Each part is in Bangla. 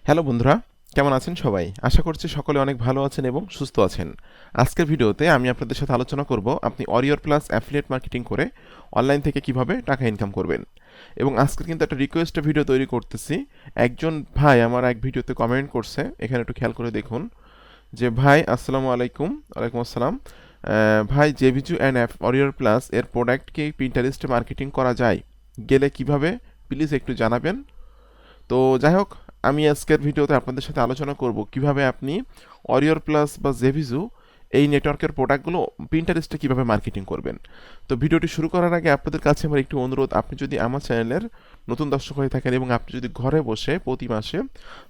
হ্যালো বন্ধুরা, কেমন আছেন সবাই? আশা করছি সকলে অনেক ভালো আছেন এবং সুস্থ আছেন। আজকের ভিডিওতে আমি আপনাদের সাথে আলোচনা করব আপনি অরিয়র প্লাস অ্যাফিলিয়েট মার্কেটিং করে অনলাইন থেকে কিভাবে টাকা ইনকাম করবেন। এবং আজকে কিন্তু একটা রিকোয়েস্টের ভিডিও তৈরি করতেছি। একজন ভাই আমার এক ভিডিওতে কমেন্ট করছে, এখানে একটু খেয়াল করে দেখুন যে ভাই আসসালামু আলাইকুম। ওয়ালাইকুম আসসালাম। ভাই জেভিজু অ্যান্ড অরিয়র প্লাস এর প্রোডাক্ট কি পিন্টারেস্টে মার্কেটিং করা যায়? গেলে কিভাবে প্লিজ একটু জানাবেন। তো যাই হোক, আমি আজকের ভিডিওতে আপনাদের সাথে আলোচনা করব কিভাবে আপনি অরিয়র প্লাস বা জেভিজু এই নেটওয়ার্কের প্রোডাক্টগুলো পিন্টারেস্টে কিভাবে মার্কেটিং করবেন। তো ভিডিওটি শুরু করার আগে আপনাদের কাছে আমার একটু অনুরোধ, আপনি যদি আমার চ্যানেলের নতুন দর্শক হয়ে থাকেন এবং আপনি যদি ঘরে বসে প্রতি মাসে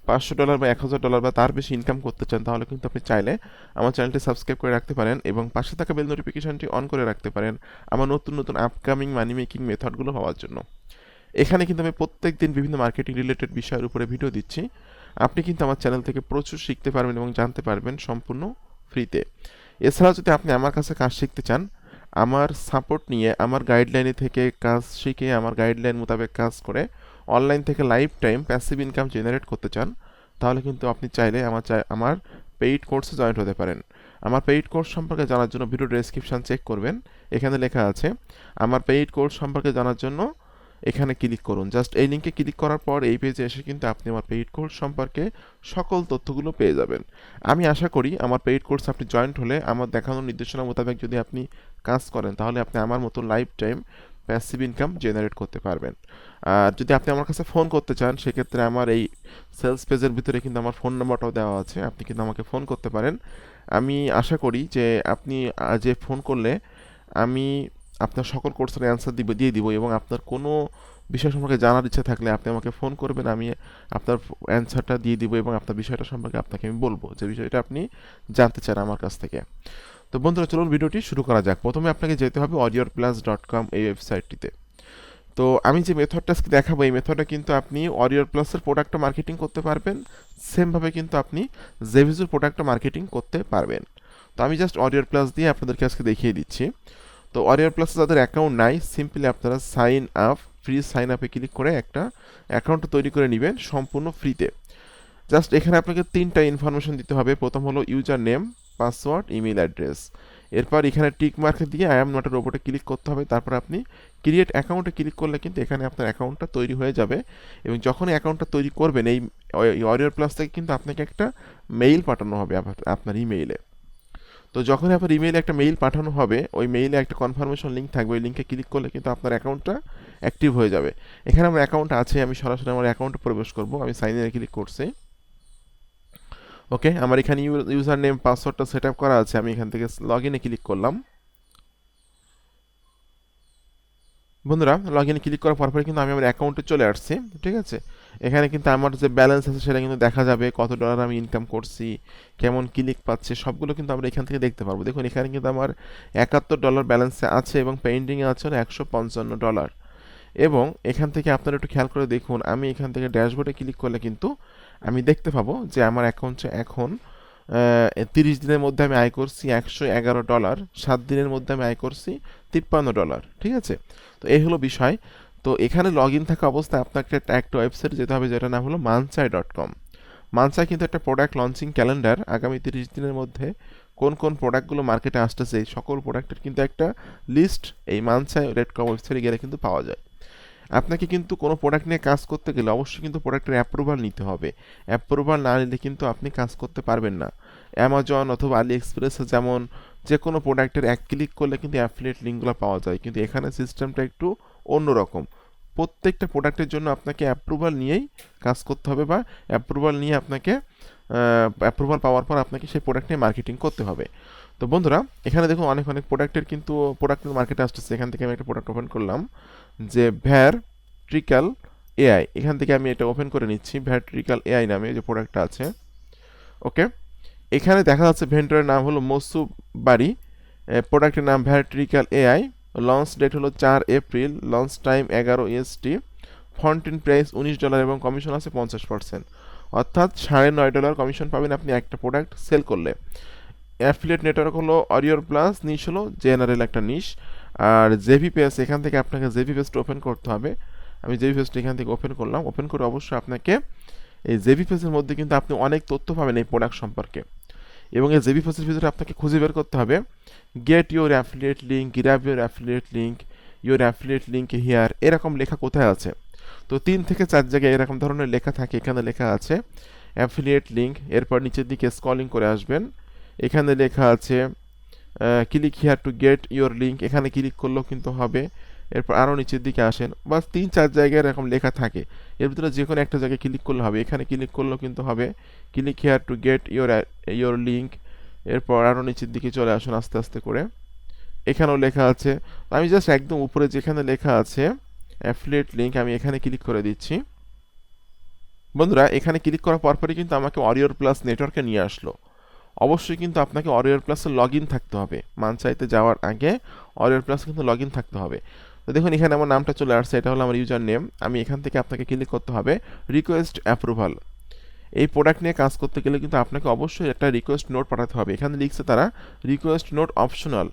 $500 বা $1000 বা তার বেশি ইনকাম করতে চান, তাহলে কিন্তু আপনি চাইলে আমার চ্যানেলটি সাবস্ক্রাইব করে রাখতে পারেন এবং পাশে থাকা বেল নোটিফিকেশনটি অন করে রাখতে পারেন আমার নতুন নতুন আপকামিং মানি মেকিং মেথডগুলো পাওয়ার জন্য। এখানে কিন্তু আমি প্রত্যেক দিন বিভিন্ন মার্কেটিং রিলেটেড বিষয়ের উপরে ভিডিও দিচ্ছি। আপনি কিন্তু আমার চ্যানেল থেকে প্রচুর শিখতে পারবেন এবং জানতে পারবেন সম্পূর্ণ ফ্রিতে। এছাড়াও যদি আপনি আমার কাছে কাজ শিখতে চান, আমার সাপোর্ট নিয়ে আমার গাইডলাইনে থেকে কাজ শিখে আমার গাইডলাইন মোতাবেক কাজ করে অনলাইন থেকে life time passive income generate করতে চান, তাহলে কিন্তু আপনি চাইলে আমার পেইড কোর্সে জয়েন হতে পারেন। আমার পেইড কোর্স সম্পর্কে জানার জন্য ভিডিও ডেসক্রিপশন চেক করবেন, এখানে লেখা আছে আমার পেইড কোর্স সম্পর্কে জানার জন্য এখানে ক্লিক করুন। জাস্ট এই লিঙ্কে ক্লিক করার পর এই পেজে এসে কিন্তু আপনি আমার পেইড কোর্স সম্পর্কে সকল তথ্যগুলো পেয়ে যাবেন। আমি আশা করি আমার পেইড কোর্স আপনি জয়েন্ট হলে আমার দেখানো নির্দেশনা মোতাবেক যদি আপনি কাজ করেন, তাহলে আপনি আমার মতো life time passive income generate করতে পারবেন। আর যদি আপনি আমার কাছে ফোন করতে চান, সেক্ষেত্রে আমার এই সেলস পেজের ভিতরে কিন্তু আমার ফোন নাম্বারটাও দেওয়া আছে, আপনি কিন্তু আমাকে ফোন করতে পারেন। আমি আশা করি যে আপনি যে ফোন করলে আমি আপনার সকল কোর্সের অ্যান্সার দিয়ে দিব এবং আপনার কোনো বিষয় সম্পর্কে জানার ইচ্ছা থাকলে আপনি আমাকে ফোন করবেন, আমি আপনার অ্যান্সারটা দিয়ে দিব এবং আপনার বিষয়টা সম্পর্কে আপনাকে আমি বলবো যে বিষয়টা আপনি জানতে চান আমার কাছ থেকে। তো বন্ধুরা, চলুন ভিডিওটি শুরু করা যাক। প্রথমে আপনাকে যেতে হবে warriorplus.com এই ওয়েবসাইটটিতে। তো আমি যে মেথডটা আজকে দেখাবো, এই মেথডটা কিন্তু আপনি অরিয়র প্লাসের প্রোডাক্টটা মার্কেটিং করতে পারবেন, সেমভাবে কিন্তু আপনি জেভিজুর প্রোডাক্টটা মার্কেটিং করতে পারবেন। তো আমি জাস্ট অরিয়র প্লাস দিয়ে আপনাদেরকে আজকে দেখিয়ে দিচ্ছি। তো অরিয়র প্লাসে যাদের অ্যাকাউন্ট নাই, সিম্পলি আপনারা সাইন আপ, ফ্রি সাইন আপে ক্লিক করে একটা অ্যাকাউন্ট তৈরি করে নেবেন সম্পূর্ণ ফ্রিতে। জাস্ট এখানে আপনাকে তিনটা ইনফরমেশন দিতে হবে। প্রথম হলো user name, password, email address. এরপর এখানে টিক মার্ক দিয়ে আই অ্যাম নট এ রোবটে ক্লিক করতে হবে। তারপর আপনি ক্রিয়েট অ্যাকাউন্টে ক্লিক করলে কিন্তু এখানে আপনার অ্যাকাউন্টটা তৈরি হয়ে যাবে। এবং যখনই অ্যাকাউন্টটা তৈরি করবেন, এই অরিয়র প্লাস থেকে কিন্তু আপনাকে একটা মেইল পাঠানো হবে আপনার ইমেইলে। তো যখনই আপনার ইমেইলে একটা মেইল পাঠানো হবে, ওই মেইলে একটা কনফার্মেশন লিঙ্ক থাকবে, ওই লিঙ্কে ক্লিক করলে কিন্তু আপনার অ্যাকাউন্টটা অ্যাক্টিভ হয়ে যাবে। এখানে আমার অ্যাকাউন্ট আছে, আমি সরাসরি আমার অ্যাকাউন্টে প্রবেশ করব। আমি সাইন ইনে ক্লিক করছি। ওকে, আমার এখানে ইউজার নেম পাসওয়ার্ডটা সেট আপ করা আছে, আমি এখান থেকে লগ ইনে ক্লিক করলাম। বন্ধুরা, লগ ইনে ক্লিক করার পরপরই কিন্তু আমি আমার অ্যাকাউন্টে চলে আসছি। ঠিক আছে, এখানে কিন্তু আমার যে ব্যালেন্স আছে সেটা কিন্তু দেখা যাবে, কত ডলার আমি ইনকাম করছি, কেমন ক্লিক পাচ্ছে, সবগুলো কিন্তু আমরা এখান থেকে দেখতে পারবো। দেখুন এখানে কিন্তু আমার $71 ব্যালেন্সে আছে এবং পেন্ডিংয়ে আছে হলো $155। এবং এখান থেকে আপনারা একটু খেয়াল করে দেখুন, আমি এখান থেকে ড্যাশবোর্ডে ক্লিক করলে কিন্তু আমি দেখতে পাবো যে আমার অ্যাকাউন্টে এখন 30 দিনের মধ্যে আমি আয় করছি $111, 7 দিনের মধ্যে আমি আয় করছি $53। ঠিক আছে, তো এই হলো বিষয়। তো এখানে লগ ইন থাকা অবস্থায় আপনাকে একটা ওয়েবসাইট যেতে হবে, যেটার নাম হলো mansai.com। মানসাই কিন্তু একটা প্রোডাক্ট লঞ্চিং ক্যালেন্ডার, আগামী 30 দিনের মধ্যে কোন কোন প্রোডাক্টগুলো মার্কেটে আসতেছে এই সকল প্রোডাক্টের কিন্তু একটা লিস্ট এই mansai.com ওয়েবসাইটে গেলে কিন্তু পাওয়া যায়। আপনাকে কিন্তু কোনো প্রোডাক্ট নিয়ে কাজ করতে গেলে অবশ্যই কিন্তু প্রোডাক্টের অ্যাপ্রুভাল নিতে হবে। অ্যাপ্রুভাল না নিলে কিন্তু আপনি কাজ করতে পারবেন না। অ্যামাজন অথবা আলি এক্সপ্রেসে যেমন যে কোনো প্রোডাক্টের এক ক্লিক করলে কিন্তু অ্যাফিলিয়েট লিঙ্কগুলো পাওয়া যায়, কিন্তু এখানে সিস্টেমটা একটু অন্যরকম। প্রত্যেকটা প্রোডাক্টের জন্য আপনাকে অ্যাপ্রুভাল নিয়েই কাজ করতে হবে, বা অ্যাপ্রুভাল নিয়ে আপনাকে অ্যাপ্রুভাল পাওয়ার পর আপনাকে সেই প্রোডাক্ট নিয়ে মার্কেটিং করতে হবে। তো বন্ধুরা, এখানে দেখুন অনেক অনেক প্রোডাক্টের কিন্তু প্রোডাক্টের মার্কেটে আসতেছে। এখান থেকে আমি একটা প্রোডাক্ট ওপেন করলাম, যে ভ্যারট্রিক্যাল এআই। এখান থেকে আমি এটা ওপেন করে নিচ্ছি, ভ্যারট্রিক্যাল এআই নামে যে প্রোডাক্টটা আছে। ওকে, এখানে দেখা যাচ্ছে ভেন্ডরের নাম হলো মসুব বাড়ি, প্রোডাক্টের নাম ভ্যারট্রিক্যাল এআই, লঞ্চ ডেট হলো 4 এপ্রিল, লঞ্চ টাইম 11 EST, ফন্টিন প্রাইস $19 এবং কমিশন আছে 50%, অর্থাৎ $9.5 কমিশন পাবেন আপনি একটা প্রোডাক্ট সেল করলে। অ্যাফিলিয়েট নেটওয়ার্ক হলো অরিয়র প্লাস, নিশ হলো জেনারেল একটা নিশ। আর জেভি পেজ, এখান থেকে আপনাকে জেভি পেজটা ওপেন করতে হবে। আমি জেভি পেজটা এখান থেকে ওপেন করলাম। ওপেন করে অবশ্যই আপনাকে এই জেবি পেজের মধ্যে কিন্তু আপনি অনেক তথ্য পাবেন এই প্রোডাক্ট সম্পর্কে। এবং এই জেবি পেজের ভিতরে আপনাকে খুঁজে বের করতে হবে get your affiliate link, grab your affiliate link here, এরকম লেখা কোথায় আছে। তো 3 থেকে 4 জায়গায় এরকম ধরনের লেখা থাকে। এখানে লেখা আছে অ্যাফিলিয়েট লিঙ্ক, এরপর নিচের দিকে স্ক্রলিং করে আসবেন, এখানে লেখা আছে click here to get your link, এখানে ক্লিক করলেও কিন্তু হবে। এরপর আরও নিচের দিকে আসেন, বাস 3-4 জায়গায় এরকম লেখা থাকে, এর ভিতরে যে কোনো একটা জায়গায় ক্লিক করলে হবে। এখানে ক্লিক করলেও কিন্তু হবে click here to get your link. এরপর আরও নিচের দিকে চলে আসুন আস্তে আস্তে করে, এখানেও লেখা আছে। আমি জাস্ট একদম উপরে যেখানে লেখা আছে অ্যাফিলিয়েট লিঙ্ক, আমি এখানে ক্লিক করে দিচ্ছি। বন্ধুরা, এখানে ক্লিক করার পরপরই কিন্তু আমাকে অরিয়র প্লাস নেটওয়ার্কে নিয়ে আসলো। অবশ্যই কিন্তু আপনাকে অরিয়র প্লাসে লগ ইন থাকতে হবে। মানসাইতে যাওয়ার আগে অরিয়র প্লাসে কিন্তু লগ ইন থাকতে হবে। তো দেখুন এখানে আমার নামটা চলে আসছে, এটা হলো আমার ইউজার নেম। আমি এখান থেকে আপনাকে ক্লিক করতে হবে রিকোয়েস্ট অ্যাপ্রুভাল। এই প্রোডাক্ট নিয়ে কাজ করতে গেলে কিন্তু আপনাকে অবশ্যই একটা রিকোয়েস্ট নোট পাঠাতে হবে। এখানে লিখছে তারা রিকোয়েস্ট নোট অপশনাল।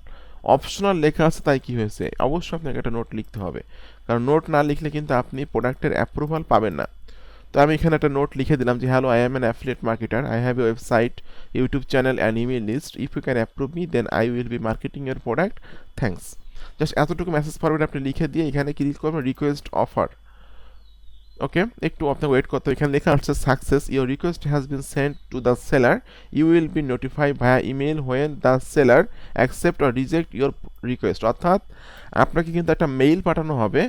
অপশনাল লেখা আছে, তাই কি হয়েছে, অবশ্যই আপনাকে একটা নোট লিখতে হবে, কারণ নোট না লিখলে কিন্তু আপনি প্রোডাক্টের অ্যাপ্রুভাল পাবেন না। তো আমি এখানে একটা নোট লিখে দিলাম যে hello, I am an affiliate marketer, I have a website, YouTube channel and email list, if you can approve me then I will be marketing your product, thanks. Just এতটুকু মেসেজ ফরওয়ার্ড আপনি লিখে দিয়ে এখানে ক্লিক করবেন রিকোয়েস্ট অফার। ওকে, একটু আপনাকে ওয়েট করতে হবে। এখানে লেখা আসছে success, your request has been sent to the seller, you will be notified via email when the seller accept or reject your request. অর্থাৎ আপনাকে কিন্তু একটা মেইল পাঠানো হবে,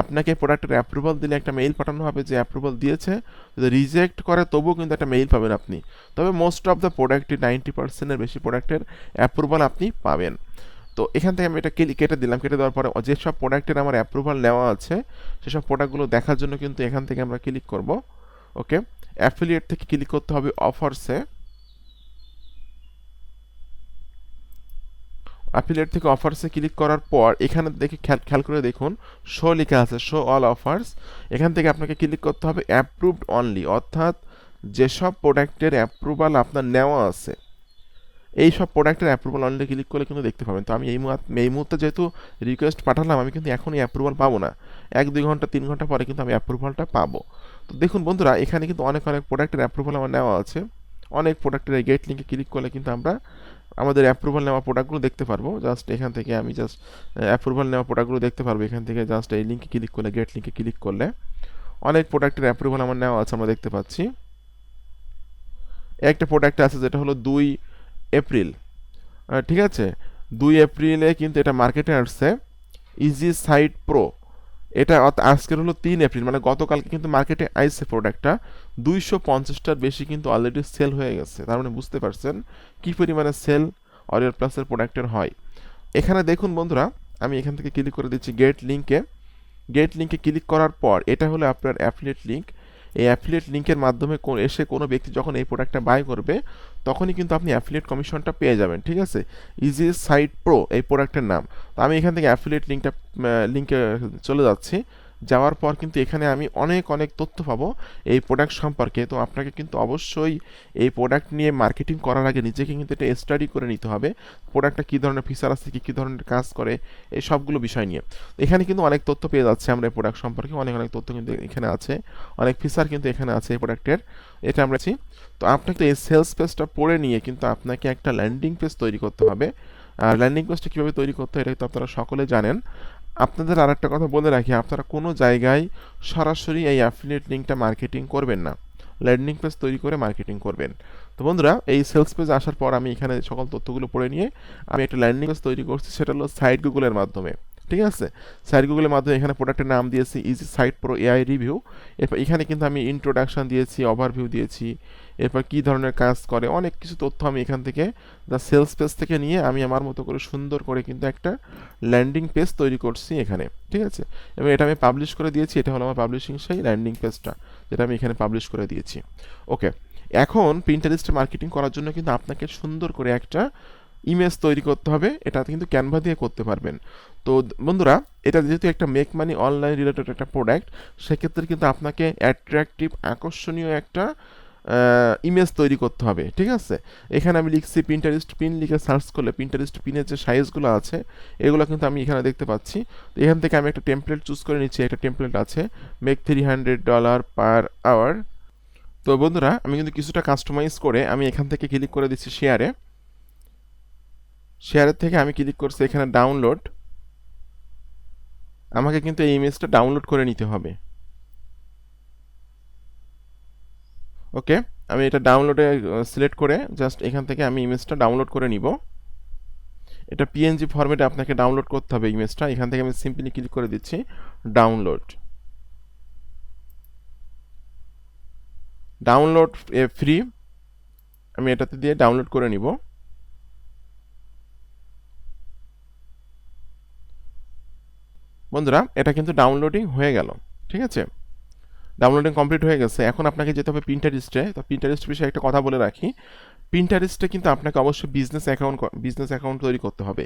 আপনাকে প্রোডাক্টের অ্যাপ্রুভাল দিলে একটা মেইল পাঠানো হবে যে অ্যাপ্রুভাল দিয়েছে। যদি রিজেক্ট করে তবুও কিন্তু একটা মেইল পাবেন আপনি। তবে মোস্ট অফ দ্য প্রোডাক্টে 90%-এর বেশি প্রোডাক্টের অ্যাপ্রুভাল আপনি পাবেন। তো এখান থেকে আমি এটা কেটে দিলাম। কেটে দেওয়ার পরে যেসব প্রোডাক্টের আমার অ্যাপ্রুভাল নেওয়া আছে সেসব প্রোডাক্টগুলো দেখার জন্য কিন্তু এখান থেকে আমরা ক্লিক করব। ওকে, অ্যাফিলিয়েট থেকে ক্লিক করতে হবে অফার্সে। অ্যাফিলিয়েট থেকে অফার্সে ক্লিক করার পর এখানে দেখে খেয়াল করে দেখুন শো লেখা আছে, শো অল অফার্স। এখান থেকে আপনাকে ক্লিক করতে হবে অ্যাপ্রুভড অনলি, অর্থাৎ যেসব প্রোডাক্টের অ্যাপ্রুভাল আপনার নেওয়া আছে এই সব প্রোডাক্টের অ্যাপ্রুভাল অনলি ক্লিক করলে কিন্তু দেখতে পাবেন। তো আমি এই মুহূর্তে যেহেতু রিকোয়েস্ট পাঠালাম, আমি কিন্তু এখনই অ্যাপ্রুভাল পাবো না, 1-2 ঘন্টা 3 ঘন্টা পরে কিন্তু আমি অ্যাপ্রুভালটা পাবো। তো দেখুন বন্ধুরা, এখানে কিন্তু অনেক প্রোডাক্টের অ্যাপ্রুভাল আমার নেওয়া আছে। অনেক প্রোডাক্টের গেট লিঙ্কে ক্লিক করলে কিন্তু আমরা আমাদের অ্যাপ্রুভাল নেওয়া প্রোডাক্টগুলো দেখতে পারবো। জাস্ট এখান থেকে আমি জাস্ট অ্যাপ্রুভাল নেওয়া প্রোডাক্টগুলো দেখতে পারবো। এখান থেকে জাস্ট এই লিঙ্কে ক্লিক করলে, গেট লিঙ্কে ক্লিক করলে অনেক প্রোডাক্টের অ্যাপ্রুভাল আমার নেওয়া আছে, আমরা দেখতে পাচ্ছি। একটা প্রোডাক্ট আছে যেটা হলো 2 এপ্রিল, ঠিক আছে, 2 এপ্রিলে কিন্তু এটা মার্কেটে আসছে, ইজি সাইট প্রো। এটা আজকের হলো 3 এপ্রিল, মানে গতকালকে কিন্তু মার্কেটে আইসে প্রোডাক্টটা 250টার বেশি কিন্তু অলরেডি সেল হয়ে গেছে। তার মানে বুঝতে পারছেন কী পরিমাণে সেল অরিয়র প্লাসের প্রোডাক্টের হয়। এখানে দেখুন বন্ধুরা, আমি এখান থেকে ক্লিক করে দিচ্ছি গেট লিঙ্কে। গেট লিঙ্কে ক্লিক করার পর এটা হলো আপনার অ্যাফিলিয়েট লিঙ্ক। এই অ্যাফিলিয়েট লিঙ্কের মাধ্যমে এসে কোনো ব্যক্তি যখন এই প্রোডাক্টটা বাই করবে তখনই কিন্তু আপনি অ্যাফিলিয়েট কমিশনটা পেয়ে যাবেন, ঠিক আছে। ইজি সাইট প্রো এই প্রোডাক্টের নাম। তো আমি এখান থেকে অ্যাফিলিয়েট লিঙ্কে চলে যাচ্ছি। যাওয়ার পর কিন্তু এখানে আমি অনেক তথ্য পাবো এই প্রোডাক্ট সম্পর্কে। তো আপনাকে কিন্তু অবশ্যই এই প্রোডাক্ট নিয়ে মার্কেটিং করার আগে নিজেকে কিন্তু এটা স্টাডি করে নিতে হবে, প্রোডাক্টটা কী ধরনের ফিচার আছে, কী ধরনের কাজ করে, এই সবগুলো বিষয় নিয়ে। এখানে কিন্তু অনেক তথ্য পেয়ে যাচ্ছে আমরা এই প্রোডাক্ট সম্পর্কে, অনেক তথ্য কিন্তু এখানে আছে, অনেক ফিচার কিন্তু এখানে আছে এই প্রোডাক্টের। এটা আমরা তো আপনাকে এই সেলস পেজটা পড়ে নিয়ে কিন্তু আপনাকে একটা ল্যান্ডিং পেজ তৈরি করতে হবে। আর ল্যান্ডিং পেজটা কীভাবে তৈরি করতে হয় এটা তো আপনারা সকলে জানেন। আপনাদের আর একটা কথা বলে রাখি, আপনারা কোনো জায়গায় সরাসরি এই অ্যাফিলিয়েট লিঙ্কটা মার্কেটিং করবেন না, ল্যান্ডিং পেজ তৈরি করে মার্কেটিং করবেন। তো বন্ধুরা, এই সেলস পেজ আসার পর আমি এখানে সকল তথ্যগুলো পড়ে নিয়ে আমি একটা ল্যান্ডিং পেজ তৈরি করছি, সেটা হলো সাইট গুগলের মাধ্যমে, ঠিক আছে। সাইট গুগলের মাধ্যমে এখানে প্রোডাক্টের নাম দিয়েছি easy site pro AI review. এরপর এখানে কিন্তু আমি ইন্ট্রোডাকশন দিয়েছি, ওভারভিউ দিয়েছি, এরপর কী ধরনের কাজ করে অনেক কিছু তথ্য আমি এখান থেকে দ্য সেলস পেজ থেকে নিয়ে আমি আমার মতো করে সুন্দর করে কিন্তু একটা ল্যান্ডিং পেজ তৈরি করছি এখানে, ঠিক আছে। এবং এটা আমি পাবলিশ করে দিয়েছি, এটা হলো আমার পাবলিশিং সেই ল্যান্ডিং পেজটা যেটা আমি এখানে পাবলিশ করে দিয়েছি। ওকে, এখন পিন্টারেস্টে মার্কেটিং করার জন্য কিন্তু আপনাকে সুন্দর করে একটা ইমেজ তৈরি করতে হবে। এটা কিন্তু ক্যানভা দিয়ে করতে পারবেন। তো বন্ধুরা, এটা যেহেতু একটা মেক মানি অনলাইন রিলেটেড একটা প্রোডাক্ট, সেক্ষেত্রে কিন্তু আপনাকে অ্যাট্রাকটিভ আকর্ষণীয় একটা ইমেজ তৈরি করতে হবে, ঠিক আছে। এখানে আমি লিখছি পিন্টারেস্ট পিন, লিখে সার্চ করলে পিন্টারেস্ট পিনের যে সাইজগুলো আছে এগুলো কিন্তু আমি এখানে দেখতে পাচ্ছি। তো এখান থেকে আমি একটা টেমপ্লেট চুজ করে নিচ্ছি। একটা টেমপ্লেট আছে মেক $300 পার আওয়ার। তো বন্ধুরা, আমি কিন্তু কিছুটা কাস্টমাইজ করে আমি এখান থেকে ক্লিক করে দিচ্ছি শেয়ারের থেকে আমি ক্লিক করছি এখানে ডাউনলোড। আমাকে কিন্তু এই ইমেজটা ডাউনলোড করে নিতে হবে। ওকে, আমি এটা ডাউনলোডে সিলেক্ট করে জাস্ট এখান থেকে আমি ইমেজটা ডাউনলোড করে নিব। এটা পিএনজি ফরম্যাটে আপনাকে ডাউনলোড করতে হবে ইমেজটা। এখান থেকে আমি সিম্পলি ক্লিক করে দিচ্ছি ডাউনলোড। ডাউনলোড ফ্রি, আমি এটাতে দিয়ে ডাউনলোড করে নিব। বন্ধুরা, এটা কিন্তু ডাউনলোডিং হয়ে গেল। ঠিক আছে, ডাউনলোডিং কমপ্লিট হয়ে গেছে। এখন আপনাকে যেতে হবে পিন্টারেস্টে। তো পিন্টারেস্ট বিষয়ে একটা কথা বলে রাখি, পিন্টারেস্টে কিন্তু আপনাকে অবশ্যই বিজনেস অ্যাকাউন্ট তৈরি করতে হবে।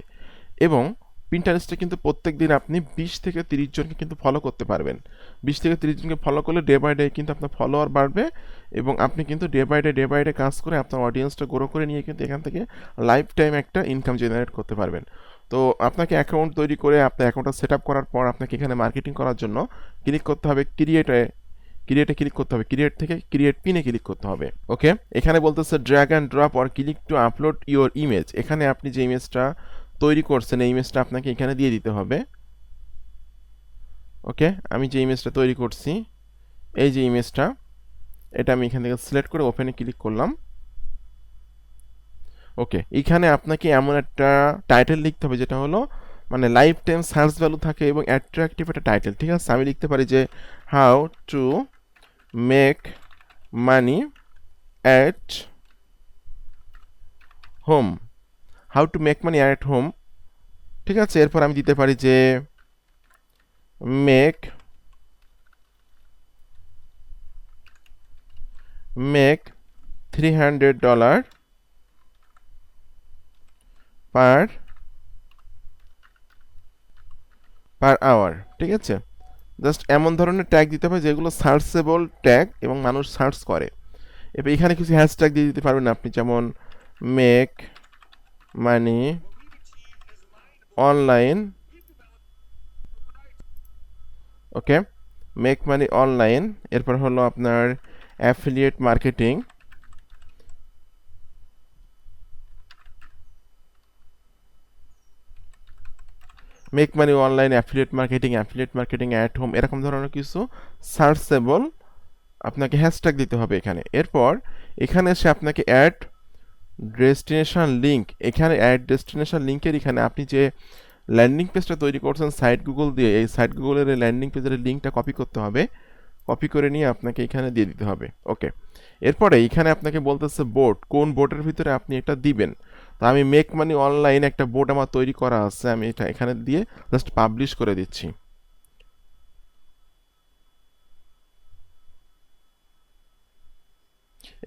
এবং পিন্টারেস্টে কিন্তু প্রত্যেক দিন আপনি 20 থেকে 30 জনকে কিন্তু ফলো করতে পারবেন। 20 থেকে 30 জনকে ফলো করলে ডে বাই ডে কিন্তু আপনার ফলোয়ার বাড়বে, এবং আপনি কিন্তু ডে বাই ডে কাজ করে আপনার অডিয়েন্সটা গ্রো করে নিয়ে কিন্তু এখান থেকে লাইফ টাইম একটা ইনকাম জেনারেট করতে পারবেন। তো আপনাকে অ্যাকাউন্ট তৈরি করে আপনার অ্যাকাউন্টটা সেট আপ করার পর আপনাকে এখানে মার্কেটিং করার জন্য ক্লিক করতে হবে ক্রিয়েটে ক্লিক করতে হবে। ক্রিয়েট থেকে ক্রিয়েট পিনে ক্লিক করতে হবে। ওকে, এখানে বলতেছে drag and drop or click to upload your image. এখানে আপনি যে ইমেজটা তৈরি করছেন এই ইমেজটা আপনাকে এখানে দিয়ে দিতে হবে। ওকে, আমি যে ইমেজটা তৈরি করছি, এই যে ইমেজটা, এটা আমি এখান থেকে সিলেক্ট করে ওপেনে ক্লিক করলাম। ওকে, এখানে আপনাকে এমন একটা টাইটেল লিখতে হবে যেটা হলো মানে লাইফ টাইম সার্চ ভ্যালু থাকে এবং অ্যাট্রাকটিভ একটা টাইটেল। ঠিক আছে, আমি লিখতে পারি যে how to make money at home. How to make money at home. ঠিক আছে, এরপর আমি দিতে পারি যে মেক $300 পার আওয়ার। ঠিক আছে, জাস্ট এমন ধরনের ট্যাগ দিতে হবে যেগুলো সার্চেবল ট্যাগ এবং মানুষ সার্চ করে। এবার এখানে কিছু হ্যাশট্যাগ দিয়ে দিতে পারবেন আপনি, যেমন মেক মানি অনলাইন। ওকে, মেক মানি অনলাইন, এরপর হলো আপনার affiliate marketing. Make money online, affiliate marketing at home, এরকম ধরনের কিছু সার্চেবল আপনাকে হ্যাশট্যাগ দিতে হবে এখানে। এরপর এখানে এসে আপনাকে অ্যাড ডেস্টিনেশন লিঙ্ক, এখানে অ্যাড ডেস্টিনেশন লিঙ্কের এখানে আপনি যে ল্যান্ডিং পেজটা তৈরি করছেন সাইট গুগল দিয়ে, এই সাইট গুগলের ল্যান্ডিং পেজের লিঙ্কটা কপি করতে হবে। কপি করে নিয়ে আপনাকে এখানে দিয়ে দিতে হবে। ওকে, এরপরে এখানে আপনাকে বলতেছে বোর্ড, কোন বোর্ডের ভিতরে আপনি এটা দিবেন। তো আমি মেক মানি অনলাইন একটা বোর্ড আমার তৈরি করা আছে, আমি এটা এখানে দিয়ে জাস্ট পাবলিশ করে দিচ্ছি।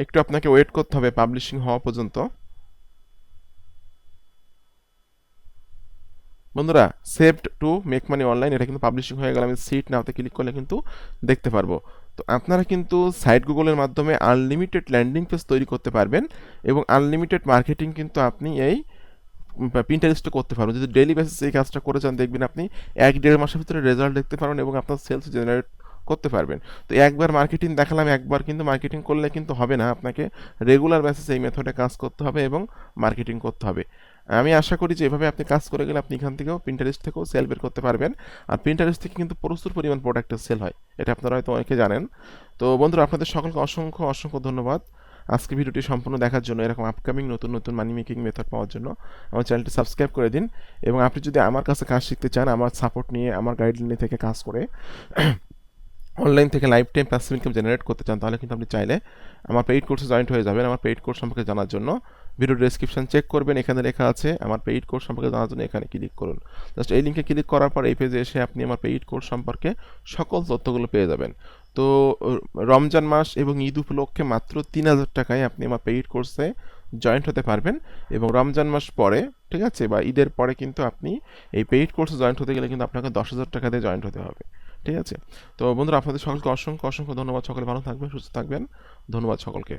একটু আপনাকে ওয়েট করতে হবে পাবলিশিং হওয়া পর্যন্ত। বন্ধুরা, saved to make money online, এটা কিন্তু পাবলিশিং হয়ে গেল। আমি সিট নাওতে ক্লিক করলে কিন্তু দেখতে পারবো। তো আপনারা কিন্তু সাইট গুগলের মাধ্যমে আনলিমিটেড ল্যান্ডিং পেজ তৈরি করতে পারবেন, এবং আনলিমিটেড মার্কেটিং কিন্তু আপনি এই পিন্টারেস্টে করতে পারবেন। যদি ডেইলি বেসিস এই কাজটা করে যান, দেখবেন আপনি 1-1.5 মাসের ভিতরে রেজাল্ট দেখতে পারবেন এবং আপনার সেলস জেনারেট করতে পারবেন। তো একবার মার্কেটিং দেখালাম, একবার কিন্তু মার্কেটিং করলে কিন্তু হবে না, আপনাকে রেগুলার বেসিস এই মেথডে কাজ করতে হবে এবং মার্কেটিং করতে হবে। আমি আশা করি যে এভাবে আপনি কাজ করে গেলে আপনি এখান থেকেও পিন্টারেস্ট থেকেও সেল বের করতে পারবেন। আর পিন্টারেস্ট থেকে কিন্তু প্রচুর পরিমাণ প্রোডাক্টের সেল হয়, এটা আপনারা হয়তো অনেকে জানেন। তো বন্ধুরা, আপনাদের সকলকে অসংখ্য ধন্যবাদ আজকে ভিডিওটি সম্পূর্ণ দেখার জন্য। এরকম আপকামিং নতুন মানি মেকিং মেথড পাওয়ার জন্য আমার চ্যানেলটি সাবস্ক্রাইব করে দিন। এবং আপনি যদি আমার কাছে কাজ শিখতে চান, আমার সাপোর্ট নিয়ে, আমার গাইডলাইন থেকে কাজ করে অনলাইন থেকে life time passive income generate করতে চান, তাহলে কিন্তু আপনি চাইলে আমার পেইড কোর্সে জয়েন্ট হয়ে যাবেন। আমার পেইড কোর্স সম্পর্কে জানার জন্য ভিডিও ডেসক্রিপশন চেক করবেন, এখানে লেখা আছে আমার পেইড কোর্স সম্পর্কে জানার জন্য এখানে ক্লিক করুন। জাস্ট এই লিঙ্কে ক্লিক করার পর এই পেজে এসে আপনি আমার পেইড কোর্স সম্পর্কে সকল তথ্যগুলো পেয়ে যাবেন। তো রমজান মাস এবং ঈদ উপলক্ষে মাত্র 3000 টাকায় আপনি আমার পেইড কোর্সে জয়েন্ট হতে পারবেন। এবং রমজান মাস পরে, ঠিক আছে, বা ঈদের পরে কিন্তু আপনি এই পেইড কোর্সে জয়েন্ট হতে গেলে কিন্তু আপনাকে 10,000 টাকা দিয়ে জয়েন্ট হতে হবে। ঠিক আছে, তো বন্ধুরা, আপনাদের সকলকে অসংখ্য ধন্যবাদ। সকলে ভালো থাকবেন, সুস্থ থাকবেন। ধন্যবাদ সকলকে।